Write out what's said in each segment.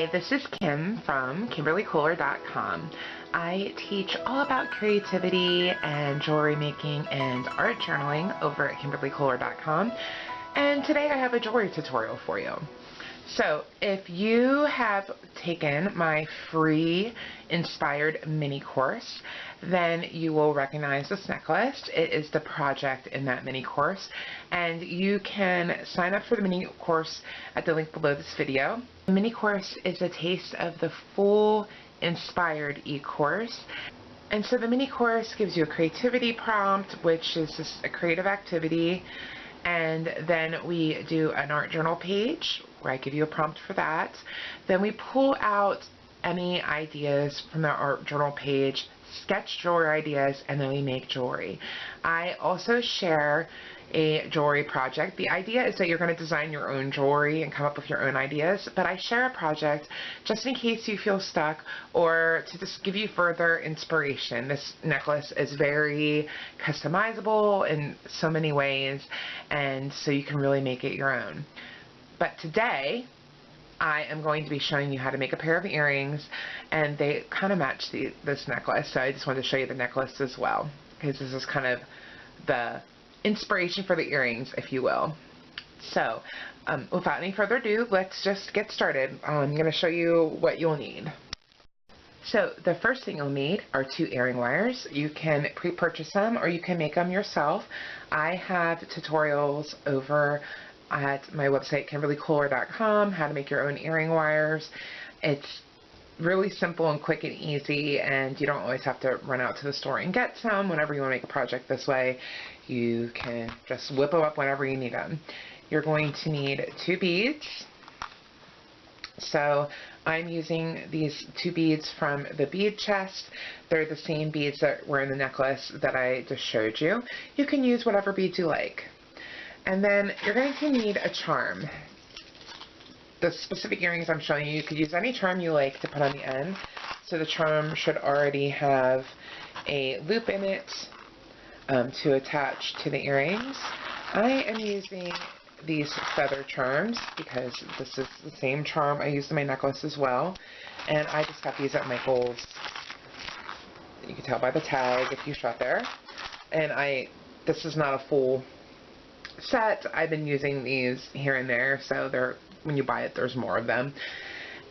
Hi, this is Kim from KimberlyKoehler.com. I teach all about creativity and jewelry making and art journaling over at KimberlyKoehler.com, and today I have a jewelry tutorial for you. So if you have taken my free inspired mini course, then you will recognize this necklace. It is the project in that mini course, and you can sign up for the mini course at the link below this video. The mini course is a taste of the full inspired e-course. And so the mini course gives you a creativity prompt, which is just a creative activity. And then we do an art journal page where I give you a prompt for that. Then we pull out any ideas from the art journal page, sketch jewelry ideas, and then we make jewelry. I also share a jewelry project. The idea is that you're going to design your own jewelry and come up with your own ideas, but I share a project just in case you feel stuck or to just give you further inspiration. This necklace is very customizable in so many ways, and so you can really make it your own. But today I am going to be showing you how to make a pair of earrings, and they kind of match this necklace, so I just wanted to show you the necklace as well, because this is kind of the inspiration for the earrings, if you will. So without any further ado, let's just get started. I'm going to show you what you'll need. So the first thing you'll need are 2 earring wires. You can pre-purchase them or you can make them yourself. I have tutorials over at my website KimberlyKoehler.com, how to make your own earring wires. It's really simple and quick and easy, and you don't always have to run out to the store and get some. Whenever you want to make a project this way, you can just whip them up whenever you need them. You're going to need 2 beads. So I'm using these 2 beads from the bead chest. They're the same beads that were in the necklace that I just showed you. You can use whatever beads you like. And then you're going to need a charm. The specific earrings I'm showing you, you could use any charm you like to put on the end. So the charm should already have a loop in it to attach to the earrings. I am using these feather charms because this is the same charm I used in my necklace as well. And I just got these at Michael's. You can tell by the tag if you shop there. And this is not a full set. I've been using these here and there, so when you buy it, there's more of them.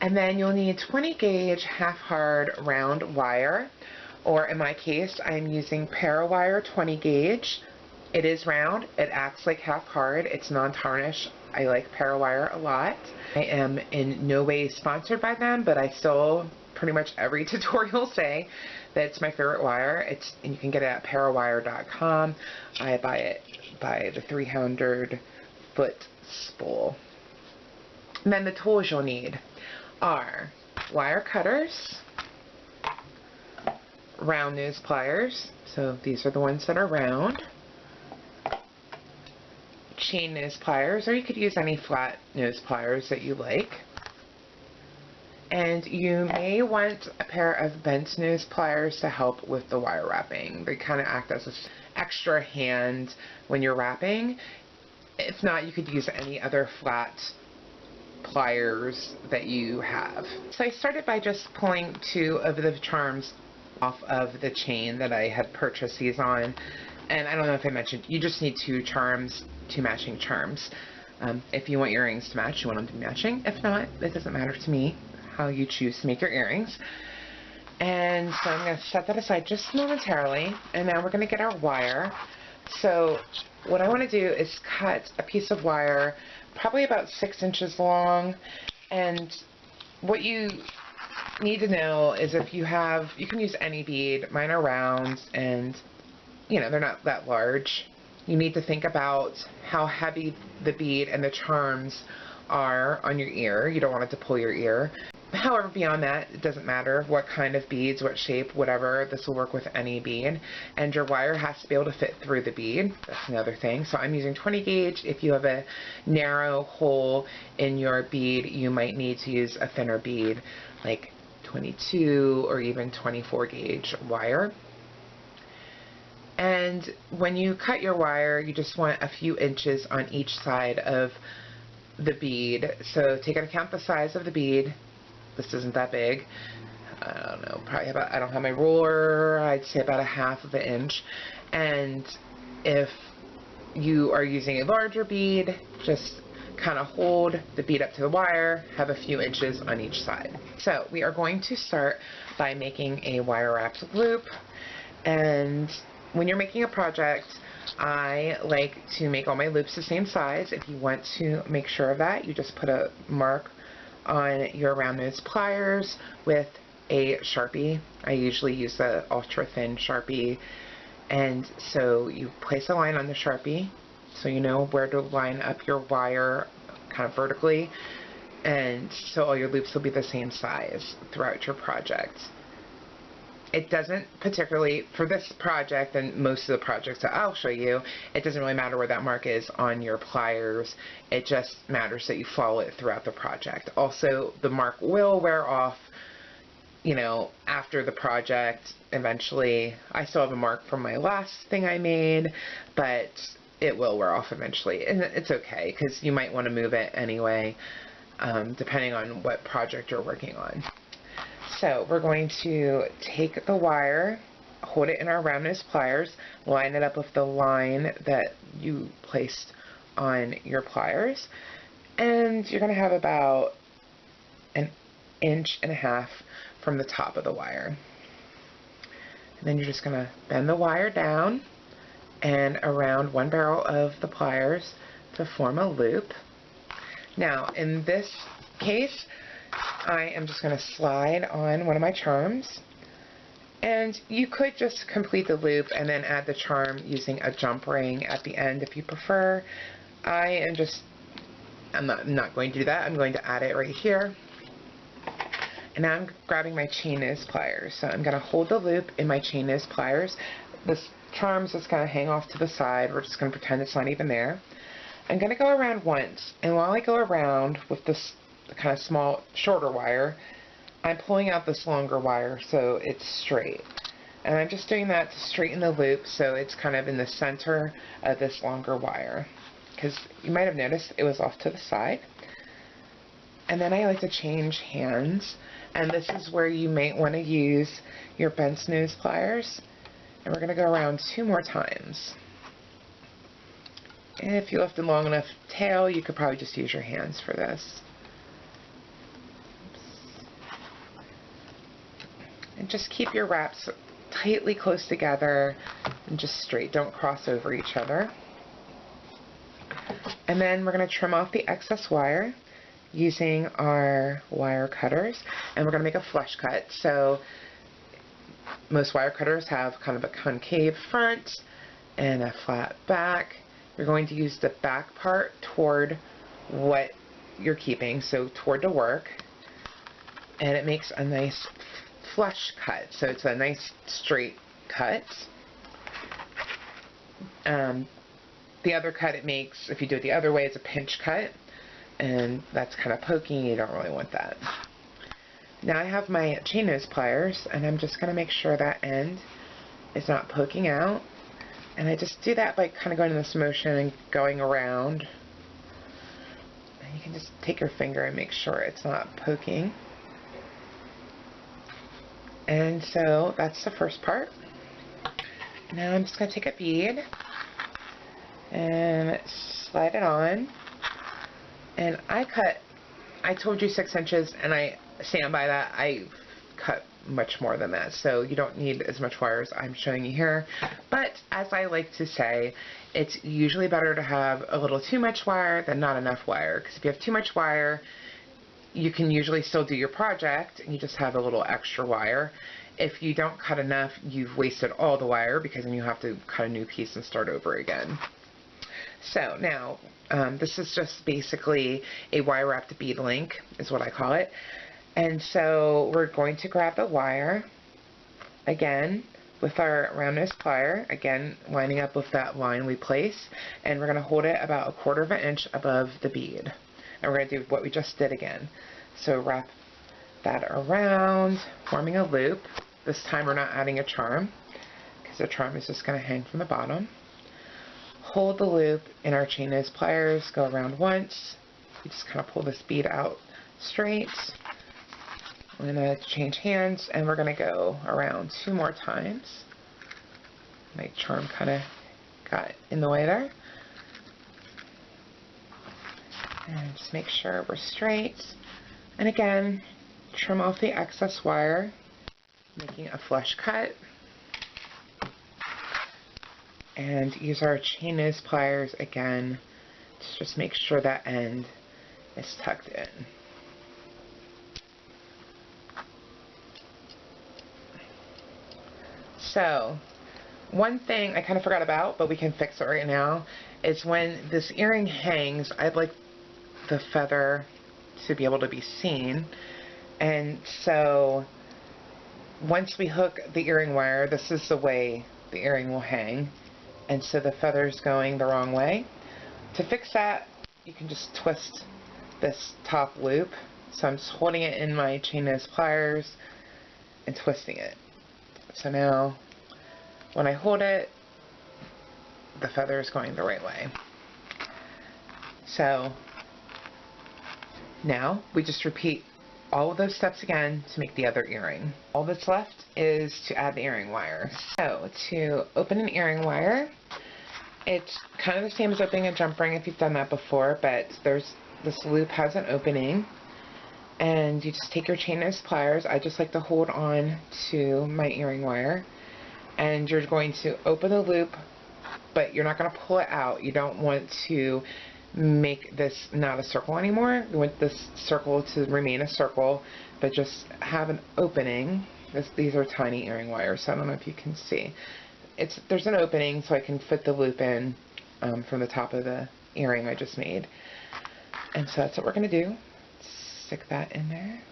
And then you'll need 20 gauge half hard round wire, or in my case, I'm using Parawire 20 gauge. It is round, it acts like half hard, it's non-tarnish. I like Parawire a lot. I am in no way sponsored by them, but I still pretty much every tutorial say that it's my favorite wire. And you can get it at Parawire.com. I buy it by the 300-foot spool. And then the tools you'll need are wire cutters, round nose pliers, so these are the ones that are round, chain nose pliers, or you could use any flat nose pliers that you like. And you may want a pair of bent nose pliers to help with the wire wrapping. They kind of act as an extra hand when you're wrapping. If not, you could use any other flat pliers that you have. So I started by just pulling 2 of the charms off of the chain that I had purchased these on. And I don't know if I mentioned, you just need 2 charms, 2 matching charms. If you want your earrings to match, you want them to be matching. If not, it doesn't matter to me how you choose to make your earrings. And so I'm going to set that aside just momentarily, and now we're going to get our wire. So what I want to do is cut a piece of wire probably about 6 inches long, and what you need to know is if you can use any bead. Mine are round, and they're not that large. You need to think about how heavy the bead and the charms are on your ear. You don't want it to pull your ear. However, beyond that, it doesn't matter what kind of beads, what shape, whatever. This will work with any bead. And your wire has to be able to fit through the bead. That's another thing. So I'm using 20 gauge. If you have a narrow hole in your bead, you might need to use a thinner bead, like 22 or even 24 gauge wire. And when you cut your wire, you just want a few inches on each side of the bead. So take into account the size of the bead This isn't that big. I don't know, probably about, I don't have my ruler, I'd say about 1/2 of an inch. And if you are using a larger bead, just kind of hold the bead up to the wire, have a few inches on each side. So we are going to start by making a wire wrapped loop. And when you're making a project, I like to make all my loops the same size. If you want to make sure of that, you just put a mark on your round nose pliers with a Sharpie. I usually use the ultra thin Sharpie. And so you place a line on the Sharpie so you know where to line up your wire kind of vertically, and so all your loops will be the same size throughout your project. It doesn't particularly, for this project and most of the projects that I'll show you, it doesn't really matter where that mark is on your pliers. It just matters that you follow it throughout the project. Also, the mark will wear off, you know, after the project eventually. I still have a mark from my last thing I made, but it will wear off eventually, and it's okay because you might want to move it anyway, depending on what project you're working on. So we're going to take the wire, hold it in our round nose pliers, line it up with the line that you placed on your pliers, and you're going to have about 1.5 inches from the top of the wire. And then you're just going to bend the wire down and around one barrel of the pliers to form a loop. Now in this case, I am just going to slide on one of my charms, and you could just complete the loop and then add the charm using a jump ring at the end if you prefer. I'm not going to do that. I'm going to add it right here. And now I'm grabbing my chain nose pliers. So I'm going to hold the loop in my chain nose pliers. This charm's just going to hang off to the side. We're just going to pretend it's not even there. I'm going to go around once, and while I go around with this kind of small, shorter wire, I'm pulling out this longer wire so it's straight. And I'm just doing that to straighten the loop so it's kind of in the center of this longer wire, because you might have noticed it was off to the side. And then I like to change hands, and this is where you might want to use your bent nose pliers. And we're going to go around 2 more times. And if you left a long enough tail, you could probably just use your hands for this. And just keep your wraps tightly close together and just straight. Don't cross over each other. And then we're going to trim off the excess wire using our wire cutters, and we're going to make a flush cut. So most wire cutters have kind of a concave front and a flat back. You're going to use the back part toward what you're keeping, so toward the work, and it makes a nice flush cut, so it's a nice straight cut. The other cut it makes, if you do it the other way, it's a pinch cut, and that's kind of poking. You don't really want that. Now I have my chain nose pliers, and I'm just going to make sure that end is not poking out. And I just do that by kind of going in this motion and going around. And you can just take your finger and make sure it's not poking. And so that's the first part. Now I'm just going to take a bead and slide it on. And I told you 6 inches, and I stand by that. I cut much more than that, so you don't need as much wire as I'm showing you here. But as I like to say, it's usually better to have a little too much wire than not enough wire, because if you have too much wire, you can usually still do your project and you just have a little extra wire. If you don't cut enough, you've wasted all the wire, because then you have to cut a new piece and start over again. So now this is just basically a wire wrapped bead link is what I call it. And so we're going to grab the wire again with our round nose plier, again lining up with that line we placed, and we're going to hold it about 1/4 inch above the bead. And we're going to do what we just did again. So wrap that around, forming a loop. This time we're not adding a charm, because the charm is just going to hang from the bottom. Hold the loop in our chain nose pliers, go around once. You just kind of pull this bead out straight. I'm going to change hands, and we're going to go around 2 more times. My charm kind of got in the way there. And just make sure we're straight. And again, trim off the excess wire, making a flush cut. And use our chain nose pliers again to just make sure that end is tucked in. So, one thing I kind of forgot about, but we can fix it right now, is when this earring hangs, I'd like the feather to be able to be seen. And so, once we hook the earring wire, this is the way the earring will hang. And so the feather's going the wrong way. To fix that, you can just twist this top loop. So I'm just holding it in my chain nose pliers and twisting it. So now, when I hold it, the feather is going the right way. So now we just repeat all of those steps again to make the other earring. All that's left is to add the earring wire. So to open an earring wire, it's kind of the same as opening a jump ring if you've done that before, but this loop has an opening, and you just take your chain nose pliers. I just like to hold on to my earring wire, and you're going to open the loop, but you're not going to pull it out. You don't want to make this not a circle anymore. You want this circle to remain a circle, but just have an opening. These are tiny earring wires, so I don't know if you can see. There's an opening so I can fit the loop in from the top of the earring I just made. And so that's what we're going to do. Stick that in there.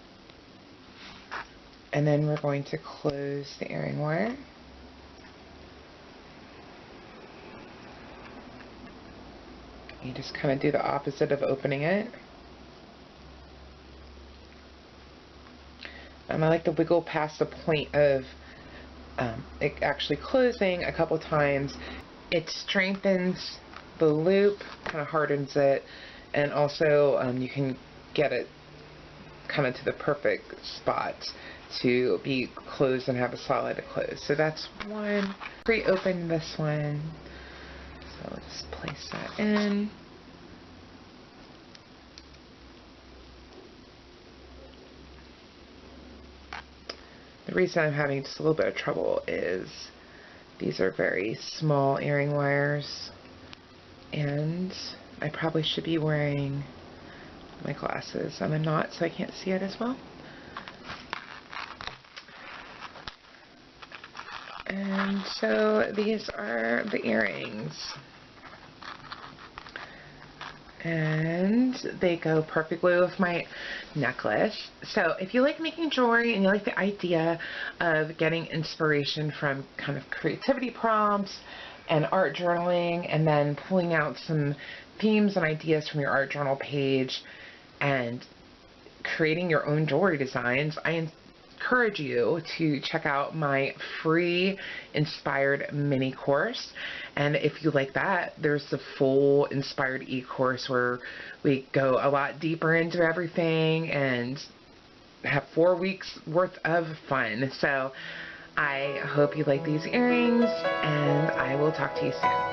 And then we're going to close the earring wire. You just kind of do the opposite of opening it. I like to wiggle past the point of it actually closing a couple times. It strengthens the loop, kind of hardens it, and also you can get it kind of to the perfect spot to be closed and have a solid close. So that's one. Pre-open this one. So I'll just place that in. The reason I'm having just a little bit of trouble is these are very small earring wires, and I probably should be wearing my glasses. I'm not, so I can't see it as well. And so these are the earrings. And they go perfectly with my necklace. So if you like making jewelry and you like the idea of getting inspiration from kind of creativity prompts and art journaling, and then pulling out some themes and ideas from your art journal page and creating your own jewelry designs, I encourage you to check out my free inspired mini course. And if you like that, there's the full inspired e-course where we go a lot deeper into everything and have 4 weeks worth of fun. So I hope you like these earrings, and I will talk to you soon.